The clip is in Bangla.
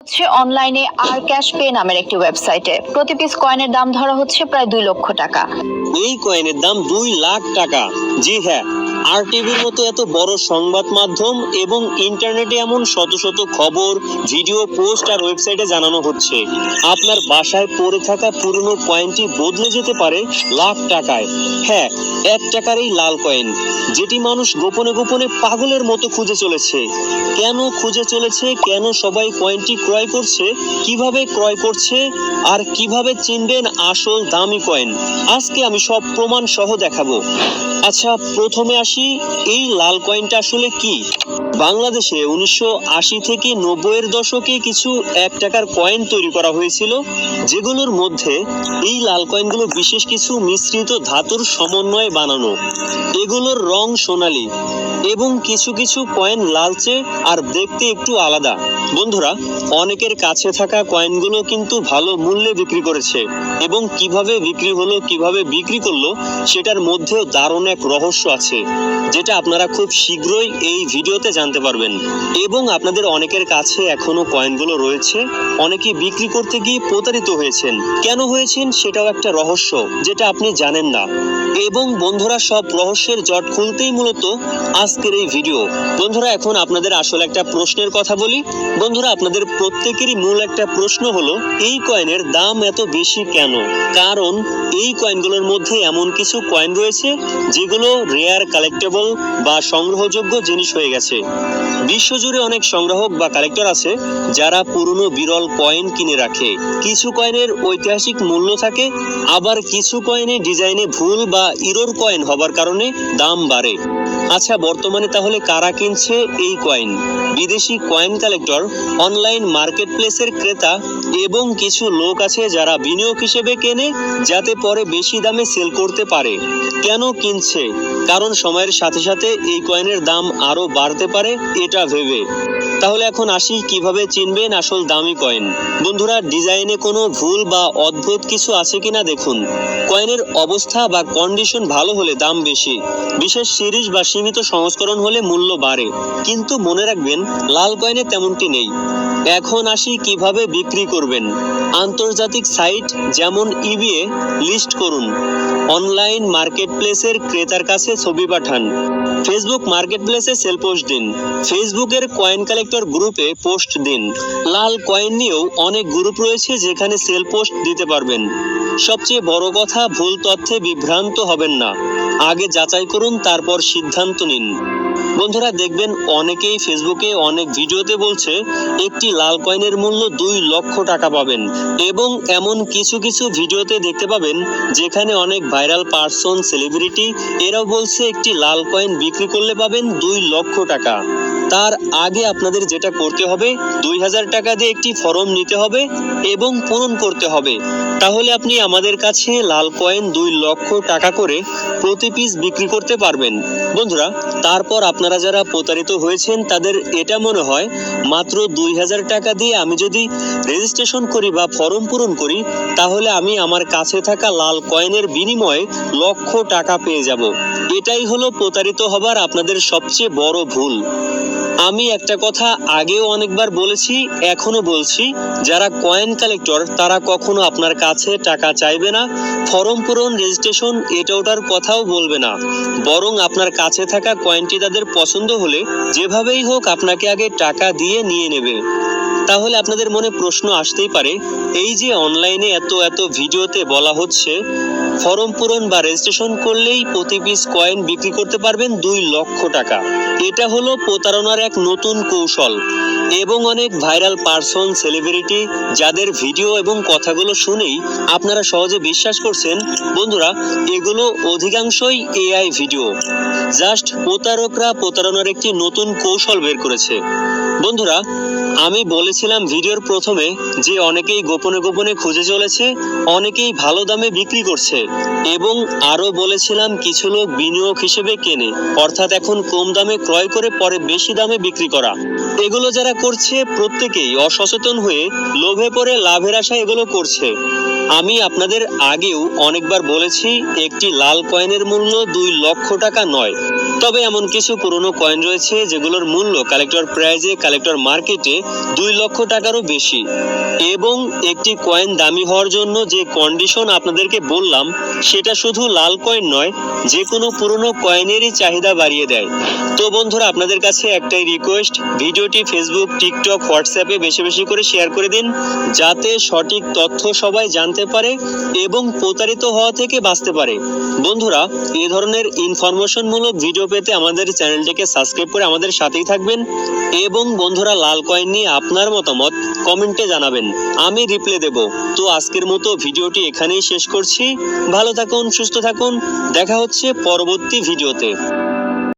হচ্ছে অনলাইনে আর ক্যাশ পে নামের একটি ওয়েবসাইটে প্রতি পিস কয়েনের দাম ধরা হচ্ছে প্রায় 2 লক্ষ টাকা। এই কয়েনের দাম 2 লাখ টাকা। জি হ্যাঁ, আর টিভির মতো এত বড় সংবাদ মাধ্যম এবং ইন্টারনেটে এমন শত শত খবর, ভিডিও, পোস্ট আর ওয়েবসাইটে জানানো হচ্ছে আপনার বাসায় পড়ে থাকা পুরনো কয়েনটি বদলে যেতে পারে লাখ টাকায়। হ্যাঁ, 1 টাকার এই লাল কয়েন, যেটি মানুষ গোপনে গোপনে পাগলের মতো খুঁজে চলেছে। কেন খুঁজে চলেছে, কেন সবাই কয়েনটি ক্রয় করছে, কিভাবে ক্রয় করছে, আর কিভাবে চিনবেন আসল দামি কয়েন, আজকে আমি সব প্রমাণ সহ দেখাবো। আচ্ছা, প্রথমে আসি, এই লাল কয়েনটা আসলে কি। বাংলাদেশে 1980 থেকে 90-এর দশকে কিছু 1 টাকার কয়েন তৈরি করা হয়েছিল, যেগুলোর মধ্যে এই লাল কয়েনগুলো বিশেষ কিছু মিশ্রিত ধাতুর সমন্বয়ে বানানো। এগুলোর রং সোনালী এবং কিছু কিছু কয়েন লালচে আর দেখতে একটু আলাদা। বন্ধুরা, অনেকের কাছে থাকা কয়েনগুলো কিন্তু ভালো মূল্যে বিক্রি করেছে, এবং কিভাবে বিক্রি হলো, কিভাবে বিক্রি করলো, সেটার মধ্যেও দারুণ এক রহস্য আছে, যেটা আপনারা খুব শীঘ্রই এই ভিডিওতে জানতে পারবেন। এবং আপনাদের অনেকের কাছে এখনো কয়েনগুলো রয়েছে, অনেকে বিক্রি করতে গিয়ে প্রতারিত হয়েছেন। কেন হয়েছেন সেটাও একটা রহস্য, যেটা আপনি জানেন না। এবং বন্ধুরা, সব রহস্যের জট খুলতেই মূলত আজকের এই ভিডিও। বন্ধুরা, এখন আপনাদের আসলে একটা প্রশ্নের কথা বলি। বন্ধুরা, আপনাদের প্রত্যেকেরই মূল একটা প্রশ্ন হলো, এই কয়েনের দাম এত বেশি কেন? কারণ এই কয়েনগুলোর মধ্যে এমন কিছু কয়েন রয়েছে যেগুলো রেয়ার, কালেক্টেবল বা সংগ্রহযোগ্য জিনিস হয়ে গেছে। বিশ্বজুড়ে অনেক সংগ্রাহক বা কালেক্টর আছে যারা পুরনো বিরল কয়েন কিনে রাখে। কিছু কয়েনের ঐতিহাসিক মূল্য থাকে, আবার কিছু কয়েনে ডিজাইনে ভুল বা ইরর কয়েন হবার কারণে দাম বাড়ে। আচ্ছা, বর্তমানে তাহলে কারা কিনছে এই কয়েন? বিদেশি কয়েন কালেক্টর, অনলাইন মার্কেট প্লেসের ক্রেতা এবং কিছু লোক আছে যারা বিনিয়োগ হিসেবে কেনে, যাতে পরে বেশি দামে সেল করতে পারে। কেন কিনছে? কারণ সময়ের সাথে সাথে এই কয়েনের দাম আরো বাড়তে পারে, এটা ভেবে। তাহলে এখন আসি, কিভাবে চিনবেন আসল দামি কয়েন। বন্ধুরা, ডিজাইনে কোনো ভুল বা অদ্ভুত কিছু আছে কিনা দেখুন। কয়েনের অবস্থা বা কন্ডিশন ভালো হলে দাম বেশি, বিশেষ সিরিজ বা সীমিত সংস্করণ হলে মূল্য বাড়ে। কিন্তু মনে রাখবেন, লাল কয়েনে তেমনটি নেই। এখন আসি, কিভাবে বিক্রি করবেন। আন্তর্জাতিক সাইট যেমন ইবিএ লিস্ট করুন। অনলাইন মার্কেট প্লেসের ক্রেতার কাছে ছবি পাঠান। ফেসবুক মার্কেট প্লেসে সেল পোস্ট দিন। ফেসবুকের কয়েন কালেক্টর গ্রুপে পোস্ট দিন। লাল কয়েন নিয়েও অনেক গ্রুপ রয়েছে যেখানে সেল পোস্ট দিতে পারবেন। সবচেয়ে বড় কথা, ভুল তথ্যে বিভ্রান্ত হবেন না। আগে যাচাই করুন, তারপর সিদ্ধান্ত নিন। বন্ধুরা, দেখবেন অনেকেই ফেসবুকে অনেক ভিডিওতে বলছে একটি লাল কয়েনের মূল্য 2 লক্ষ টাকা পাবেন, এবং এমন কিছু কিছু ভিডিওতে দেখতে পাবেন যেখানে অনেক ভাইরাল পার্সন, সেলিব্রিটি, এরাও বলছে একটি লাল কয়েন বিক্রি করলে পাবেন 2 লক্ষ টাকা। তার আগে আপনাদের যেটা করতে হবে, 2000 টাকা দিয়ে একটি ফর্ম নিতে হবে এবং পূরণ করতে হবে। তাহলে আপনি আমাদের কাছে লাল কয়েন 2 লক্ষ টাকা করে প্রতি পিস বিক্রি করতে পারবেন। বন্ধুরা, তারপর আপনারা যারা প্রতারিত হয়েছেন তাদের এটা মনে হয়, মাত্র 2000 টাকা দিয়ে আমি যদি রেজিস্ট্রেশন করি বা ফর্ম পূরণ করি, তাহলে আমি আমার কাছে থাকা লাল কয়েনের বিনিময়ে লক্ষ টাকা পেয়ে যাব। এটাই হলো প্রতারিত হবার আপনাদের সবচেয়ে বড় ভুল। আমি একটা কথা আগেও অনেকবার বলেছি, এখনো বলছি, যারা কয়েন কালেক্টর তারা কখনো আপনার কাছে টাকা চাইবে না, ফর্ম পূরণ, রেজিস্ট্রেশন, এটা ওটার কথাও বলবে না। বরং আপনার কাছে থাকা কয়েনটি তাদের পছন্দ হলে যেভাবেই হোক আপনাকে আগে টাকা দিয়ে নিয়ে নেবে। তাহলে আপনাদের মনে প্রশ্ন আসতেই পারে, এই যে অনলাইনে এত এত ভিডিওতে বলা হচ্ছে ফর্ম পূরণ বা রেজিস্ট্রেশন করলেই প্রতি পিস কয়েন বিক্রি করতে পারবেন 2 লক্ষ টাকা, এটা হলো প্রতারণার এক নতুন কৌশল। এবং অনেক ভাইরাল পার্সন, সেলিব্রিটি যাদের ভিডিও এবং কথাগুলো শুনেই আপনারা সহজে বিশ্বাস করছেন, বন্ধুরা, এগুলো অধিকাংশই এআই ভিডিও। জাস্ট প্রতারকরা প্রতারণার একটি নতুন কৌশল বের করেছে। বন্ধুরা, আমি বলেছিলাম ভিডিওর প্রথমে যে অনেকেই গোপনে গোপনে খুঁজে চলেছে, অনেকেই ভালো দামে বিক্রি করছে, এবং আরো বলেছিলাম কিছু লোক বিনিয়োগ হিসেবে কেনে, অর্থাৎ এখন কম দামে ক্রয় করে পরে বেশি দামে বিক্রি করা। এগুলো যারা করছে প্রত্যেকেই অসচেতন হয়ে লোভে পড়ে লাভের আশায় এগুলো করছে। আমি আপনাদের আগেও অনেকবার বলেছি একটি লাল কয়েনের মূল্য 2 লক্ষ টাকা নয়। তবে এমন কিছু পুরনো কয়েন রয়েছে যেগুলোর মূল্য কালেক্টর প্রাইজে কালেক্টর মার্কেটে 2 লক্ষ টাকারও বেশি। এবং একটি কয়েন দামি হওয়ার জন্য যে কন্ডিশন আপনাদেরকে বললাম সেটা শুধু লাল কয়েন নয়, যে কোনো পুরনো কয়েনেরই চাহিদা বাড়িয়ে দেয়। তো বন্ধুরা, আপনাদের কাছে একটাই রিকোয়েস্ট, ভিডিওটি ফেসবুক, টিকটক, হোয়াটসঅ্যাপে বেশি বেশি করে শেয়ার করে দিন, যাতে সঠিক তথ্য সবাই জানতে পারে এবং প্রতারিত হওয়া থেকে বাঁচতে পারে। বন্ধুরা, এই ধরনের ইনফরমেশনমূলক ভিডিও পেতে আমাদের চ্যানেলটিকে সাবস্ক্রাইব করে আমাদের সাথেই থাকবেন। এবং বন্ধুরা, লাল কয়েন নিয়ে আপনার মতামত কমেন্টে জানাবেন, আমি রিপ্লাই দেব। তো আজকের মতো ভিডিওটি এখানেই শেষ করছি। ভালো থাকুন, সুস্থ থাকুন, দেখা হচ্ছে পরবর্তী ভিডিওতে।